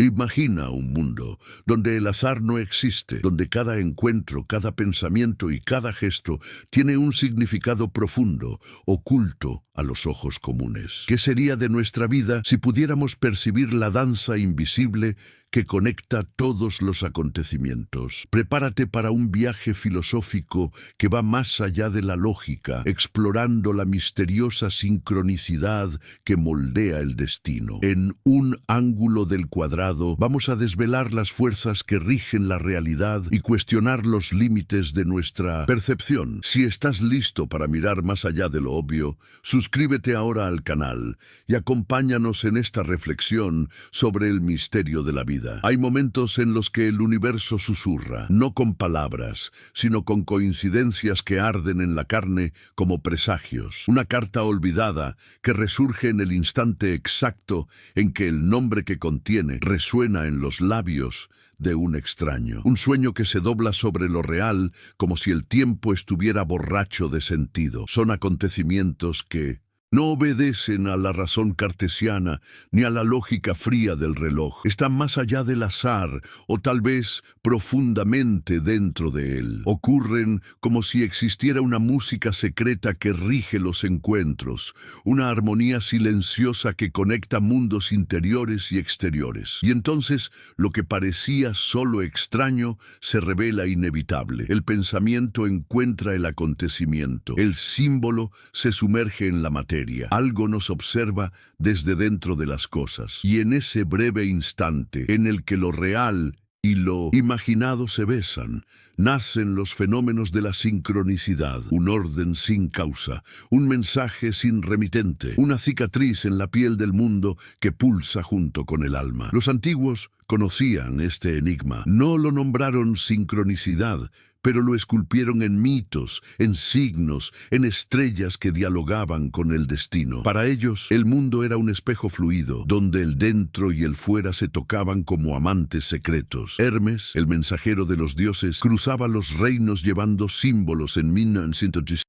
Imagina un mundo donde el azar no existe, donde cada encuentro, cada pensamiento y cada gesto tiene un significado profundo, oculto a los ojos comunes. ¿Qué sería de nuestra vida si pudiéramos percibir la danza invisible que conecta todos los acontecimientos? Prepárate para un viaje filosófico que va más allá de la lógica, explorando la misteriosa sincronicidad que moldea el destino. En un ángulo del cuadrado vamos a desvelar las fuerzas que rigen la realidad y cuestionar los límites de nuestra percepción. Si estás listo para mirar más allá de lo obvio, suscríbete ahora al canal y acompáñanos en esta reflexión sobre el misterio de la vida. Hay momentos en los que el universo susurra, no con palabras, sino con coincidencias que arden en la carne como presagios. Una carta olvidada que resurge en el instante exacto en que el nombre que contiene resuena en los labios de un extraño. Un sueño que se dobla sobre lo real como si el tiempo estuviera borracho de sentido. Son acontecimientos que no obedecen a la razón cartesiana ni a la lógica fría del reloj. Están más allá del azar o tal vez profundamente dentro de él. Ocurren como si existiera una música secreta que rige los encuentros, una armonía silenciosa que conecta mundos interiores y exteriores. Y entonces lo que parecía solo extraño se revela inevitable. El pensamiento encuentra el acontecimiento. El símbolo se sumerge en la materia. Algo nos observa desde dentro de las cosas. Y en ese breve instante en el que lo real y lo imaginado se besan, nacen los fenómenos de la sincronicidad, un orden sin causa, un mensaje sin remitente, una cicatriz en la piel del mundo que pulsa junto con el alma. Los antiguos conocían este enigma. No lo nombraron sincronicidad, pero lo esculpieron en mitos, en signos, en estrellas que dialogaban con el destino. Para ellos, el mundo era un espejo fluido, donde el dentro y el fuera se tocaban como amantes secretos. Hermes, el mensajero de los dioses, cruzaba los reinos llevando símbolos en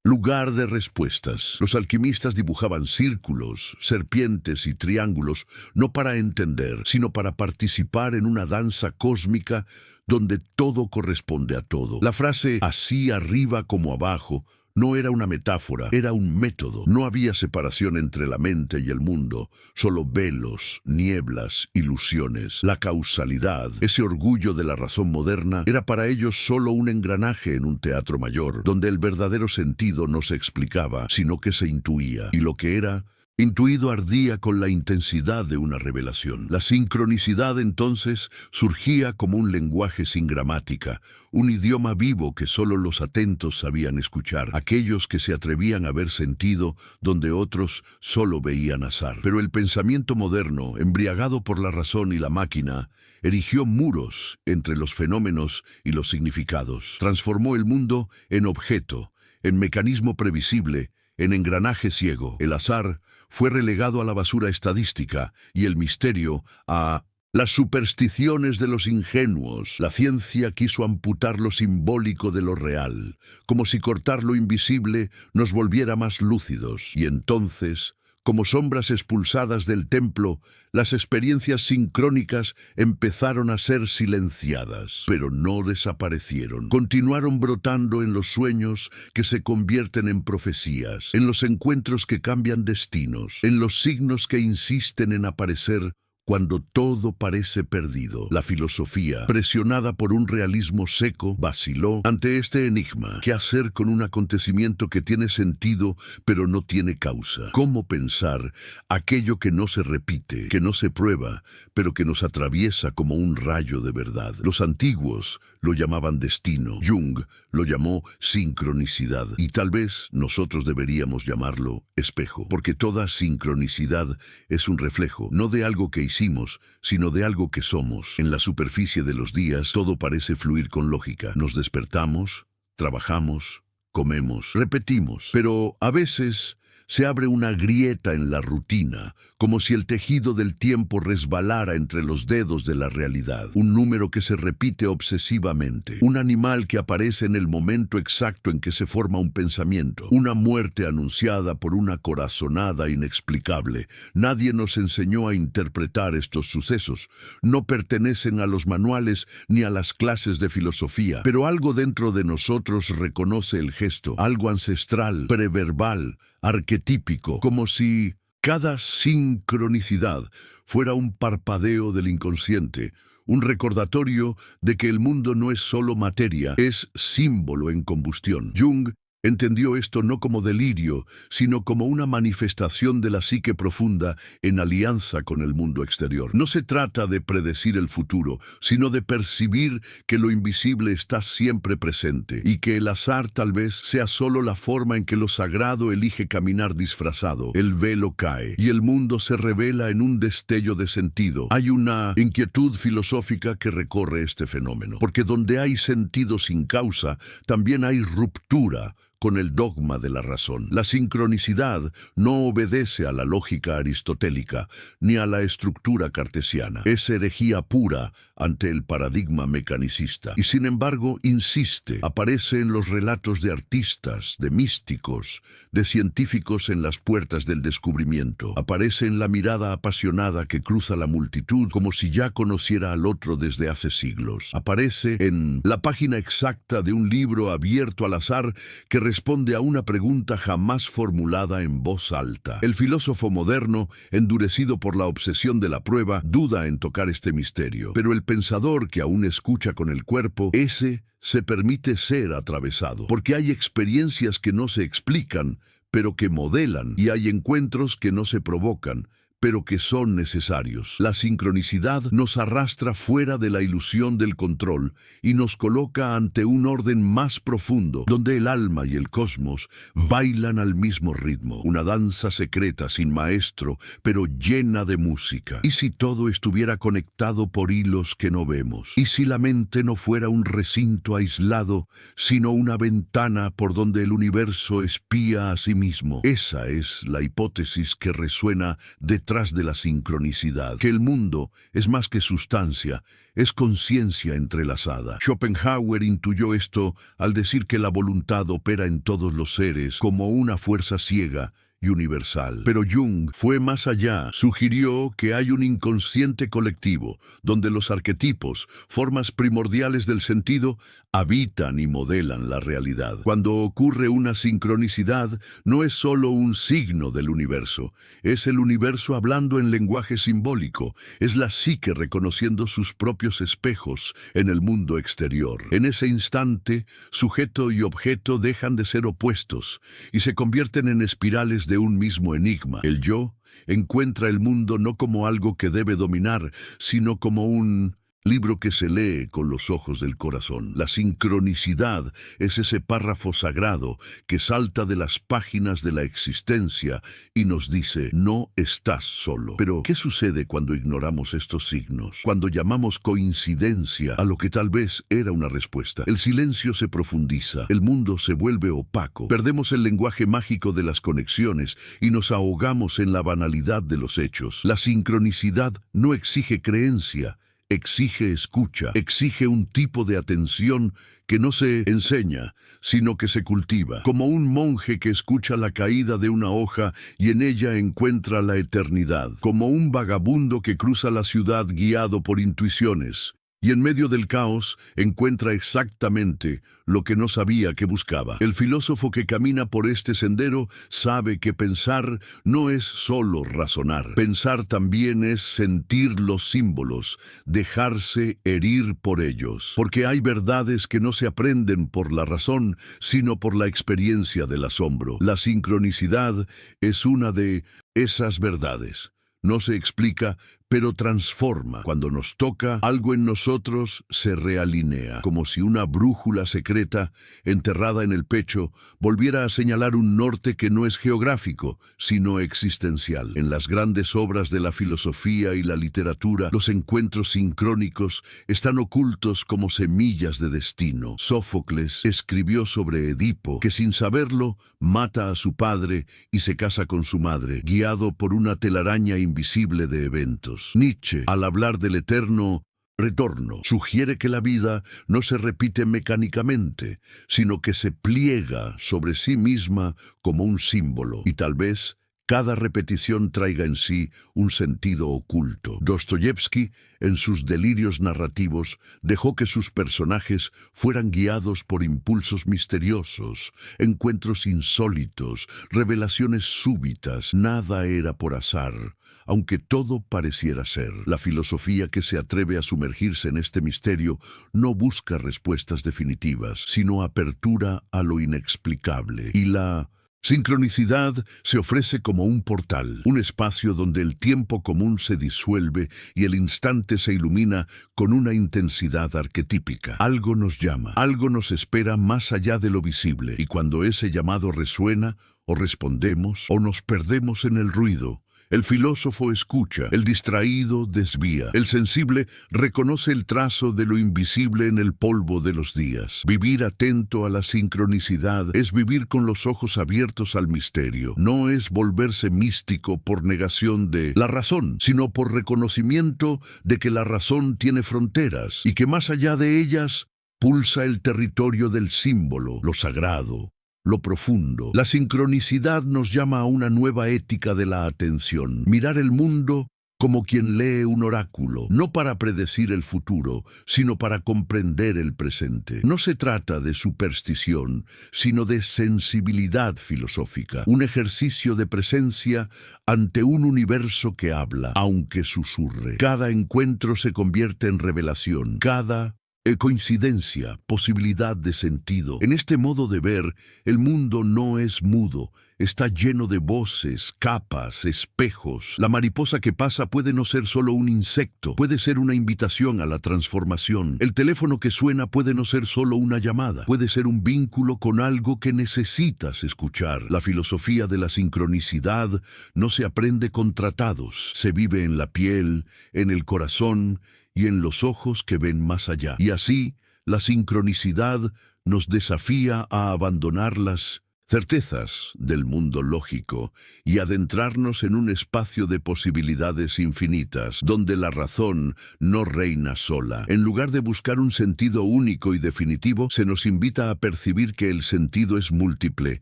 lugar de respuestas. Los alquimistas dibujaban círculos, serpientes y triángulos, no para entender, sino para participar en una danza cósmica donde todo corresponde a todo. La frase así arriba como abajo no era una metáfora, era un método. No había separación entre la mente y el mundo, solo velos, nieblas, ilusiones. La causalidad, ese orgullo de la razón moderna, era para ellos solo un engranaje en un teatro mayor, donde el verdadero sentido no se explicaba, sino que se intuía. Y lo que era intuido ardía con la intensidad de una revelación. La sincronicidad entonces surgía como un lenguaje sin gramática, un idioma vivo que solo los atentos sabían escuchar, aquellos que se atrevían a ver sentido donde otros solo veían azar. Pero el pensamiento moderno, embriagado por la razón y la máquina, erigió muros entre los fenómenos y los significados. Transformó el mundo en objeto, en mecanismo previsible, en engranaje ciego. El azar fue relegado a la basura estadística y el misterio a las supersticiones de los ingenuos. La ciencia quiso amputar lo simbólico de lo real, como si cortar lo invisible nos volviera más lúcidos. Y entonces, como sombras expulsadas del templo, las experiencias sincrónicas empezaron a ser silenciadas, pero no desaparecieron. Continuaron brotando en los sueños que se convierten en profecías, en los encuentros que cambian destinos, en los signos que insisten en aparecer cuando todo parece perdido. La filosofía, presionada por un realismo seco, vaciló ante este enigma. ¿Qué hacer con un acontecimiento que tiene sentido pero no tiene causa? ¿Cómo pensar aquello que no se repite, que no se prueba, pero que nos atraviesa como un rayo de verdad? Los antiguos lo llamaban destino. Jung lo llamó sincronicidad. Y tal vez nosotros deberíamos llamarlo espejo, porque toda sincronicidad es un reflejo, no de algo que hicimos, sino de algo que somos. En la superficie de los días todo parece fluir con lógica. Nos despertamos, trabajamos, comemos, repetimos, pero a veces se abre una grieta en la rutina, como si el tejido del tiempo resbalara entre los dedos de la realidad. Un número que se repite obsesivamente, un animal que aparece en el momento exacto en que se forma un pensamiento, una muerte anunciada por una corazonada inexplicable. Nadie nos enseñó a interpretar estos sucesos. No pertenecen a los manuales ni a las clases de filosofía, pero algo dentro de nosotros reconoce el gesto, algo ancestral, preverbal, arquetípico, como si cada sincronicidad fuera un parpadeo del inconsciente, un recordatorio de que el mundo no es solo materia, es símbolo en combustión. Jung entendió esto no como delirio, sino como una manifestación de la psique profunda en alianza con el mundo exterior. No se trata de predecir el futuro, sino de percibir que lo invisible está siempre presente y que el azar tal vez sea solo la forma en que lo sagrado elige caminar disfrazado. El velo cae y el mundo se revela en un destello de sentido. Hay una inquietud filosófica que recorre este fenómeno, porque donde hay sentido sin causa, también hay ruptura con el dogma de la razón. La sincronicidad no obedece a la lógica aristotélica ni a la estructura cartesiana. Es herejía pura ante el paradigma mecanicista. Y sin embargo, insiste, aparece en los relatos de artistas, de místicos, de científicos en las puertas del descubrimiento. Aparece en la mirada apasionada que cruza la multitud como si ya conociera al otro desde hace siglos. Aparece en la página exacta de un libro abierto al azar que responde a una pregunta jamás formulada en voz alta. El filósofo moderno, endurecido por la obsesión de la prueba, duda en tocar este misterio. Pero el pensador que aún escucha con el cuerpo, ese se permite ser atravesado. Porque hay experiencias que no se explican, pero que modelan, y hay encuentros que no se provocan, pero que son necesarios. La sincronicidad nos arrastra fuera de la ilusión del control y nos coloca ante un orden más profundo, donde el alma y el cosmos bailan al mismo ritmo, una danza secreta sin maestro, pero llena de música. ¿Y si todo estuviera conectado por hilos que no vemos? ¿Y si la mente no fuera un recinto aislado, sino una ventana por donde el universo espía a sí mismo? Esa es la hipótesis que resuena detrás de la sincronicidad, que el mundo es más que sustancia, es conciencia entrelazada. Schopenhauer intuyó esto al decir que la voluntad opera en todos los seres como una fuerza ciega y universal. Pero Jung fue más allá. Sugirió que hay un inconsciente colectivo, donde los arquetipos, formas primordiales del sentido, habitan y modelan la realidad. Cuando ocurre una sincronicidad, no es solo un signo del universo, es el universo hablando en lenguaje simbólico, es la psique reconociendo sus propios espejos en el mundo exterior. En ese instante, sujeto y objeto dejan de ser opuestos y se convierten en espirales de un mismo enigma. El yo encuentra el mundo no como algo que debe dominar, sino como un libro que se lee con los ojos del corazón. La sincronicidad es ese párrafo sagrado que salta de las páginas de la existencia y nos dice, no estás solo. Pero, ¿qué sucede cuando ignoramos estos signos? Cuando llamamos coincidencia a lo que tal vez era una respuesta. El silencio se profundiza, el mundo se vuelve opaco, perdemos el lenguaje mágico de las conexiones y nos ahogamos en la banalidad de los hechos. La sincronicidad no exige creencia, exige escucha, exige un tipo de atención que no se enseña, sino que se cultiva, como un monje que escucha la caída de una hoja y en ella encuentra la eternidad, como un vagabundo que cruza la ciudad guiado por intuiciones, y en medio del caos encuentra exactamente lo que no sabía que buscaba. El filósofo que camina por este sendero sabe que pensar no es solo razonar. Pensar también es sentir los símbolos, dejarse herir por ellos. Porque hay verdades que no se aprenden por la razón, sino por la experiencia del asombro. La sincronicidad es una de esas verdades. No se explica, pero transforma. Cuando nos toca, algo en nosotros se realinea, como si una brújula secreta, enterrada en el pecho, volviera a señalar un norte que no es geográfico, sino existencial. En las grandes obras de la filosofía y la literatura, los encuentros sincrónicos están ocultos como semillas de destino. Sófocles escribió sobre Edipo, que sin saberlo, mata a su padre y se casa con su madre, guiado por una telaraña invisible de eventos. Nietzsche, al hablar del eterno retorno, sugiere que la vida no se repite mecánicamente, sino que se pliega sobre sí misma como un símbolo, y tal vez cada repetición traiga en sí un sentido oculto. Dostoyevsky, en sus delirios narrativos, dejó que sus personajes fueran guiados por impulsos misteriosos, encuentros insólitos, revelaciones súbitas. Nada era por azar, aunque todo pareciera ser. La filosofía que se atreve a sumergirse en este misterio no busca respuestas definitivas, sino apertura a lo inexplicable. Y la sincronicidad se ofrece como un portal, un espacio donde el tiempo común se disuelve y el instante se ilumina con una intensidad arquetípica. Algo nos llama, algo nos espera más allá de lo visible, y cuando ese llamado resuena, o respondemos o nos perdemos en el ruido. El filósofo escucha, el distraído desvía, el sensible reconoce el trazo de lo invisible en el polvo de los días. Vivir atento a la sincronicidad es vivir con los ojos abiertos al misterio. No es volverse místico por negación de la razón, sino por reconocimiento de que la razón tiene fronteras y que más allá de ellas pulsa el territorio del símbolo, lo sagrado, lo profundo. La sincronicidad nos llama a una nueva ética de la atención. Mirar el mundo como quien lee un oráculo, no para predecir el futuro, sino para comprender el presente. No se trata de superstición, sino de sensibilidad filosófica, un ejercicio de presencia ante un universo que habla, aunque susurre. Cada encuentro se convierte en revelación, cada coincidencia, posibilidad de sentido. En este modo de ver, el mundo no es mudo, está lleno de voces, capas, espejos. La mariposa que pasa puede no ser solo un insecto, puede ser una invitación a la transformación. El teléfono que suena puede no ser solo una llamada, puede ser un vínculo con algo que necesitas escuchar. La filosofía de la sincronicidad no se aprende con tratados, se vive en la piel, en el corazón y en los ojos que ven más allá. Y así, la sincronicidad nos desafía a abandonar las certezas del mundo lógico y adentrarnos en un espacio de posibilidades infinitas, donde la razón no reina sola. En lugar de buscar un sentido único y definitivo, se nos invita a percibir que el sentido es múltiple,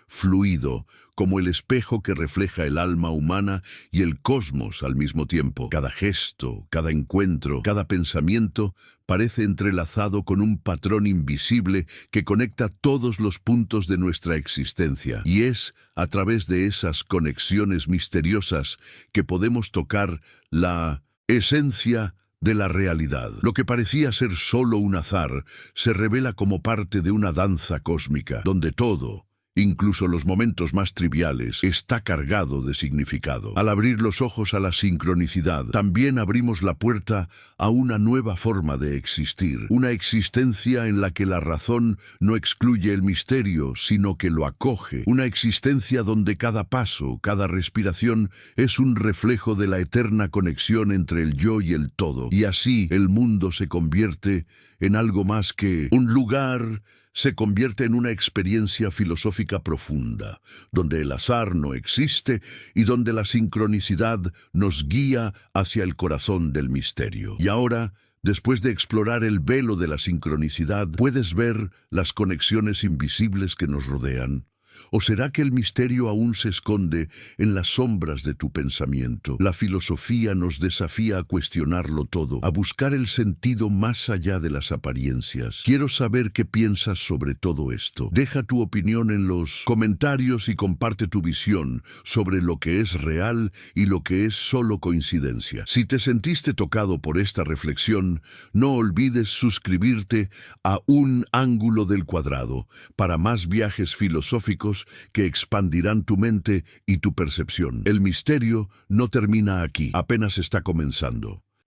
fluido, como el espejo que refleja el alma humana y el cosmos al mismo tiempo. Cada gesto, cada encuentro, cada pensamiento parece entrelazado con un patrón invisible que conecta todos los puntos de nuestra existencia. Y es a través de esas conexiones misteriosas que podemos tocar la esencia de la realidad. Lo que parecía ser solo un azar se revela como parte de una danza cósmica, donde todo, incluso los momentos más triviales, está cargado de significado. Al abrir los ojos a la sincronicidad, también abrimos la puerta a una nueva forma de existir, una existencia en la que la razón no excluye el misterio, sino que lo acoge, una existencia donde cada paso, cada respiración es un reflejo de la eterna conexión entre el yo y el todo. Y así el mundo se convierte en algo más que un lugar, se convierte en una experiencia filosófica profunda, donde el azar no existe y donde la sincronicidad nos guía hacia el corazón del misterio. Y ahora, después de explorar el velo de la sincronicidad, puedes ver las conexiones invisibles que nos rodean. ¿O será que el misterio aún se esconde en las sombras de tu pensamiento? La filosofía nos desafía a cuestionarlo todo, a buscar el sentido más allá de las apariencias. Quiero saber qué piensas sobre todo esto. Deja tu opinión en los comentarios y comparte tu visión sobre lo que es real y lo que es solo coincidencia. Si te sentiste tocado por esta reflexión, no olvides suscribirte a Un Ángulo del Cuadrado para más viajes filosóficos mágicos que expandirán tu mente y tu percepción. El misterio no termina aquí, apenas está comenzando.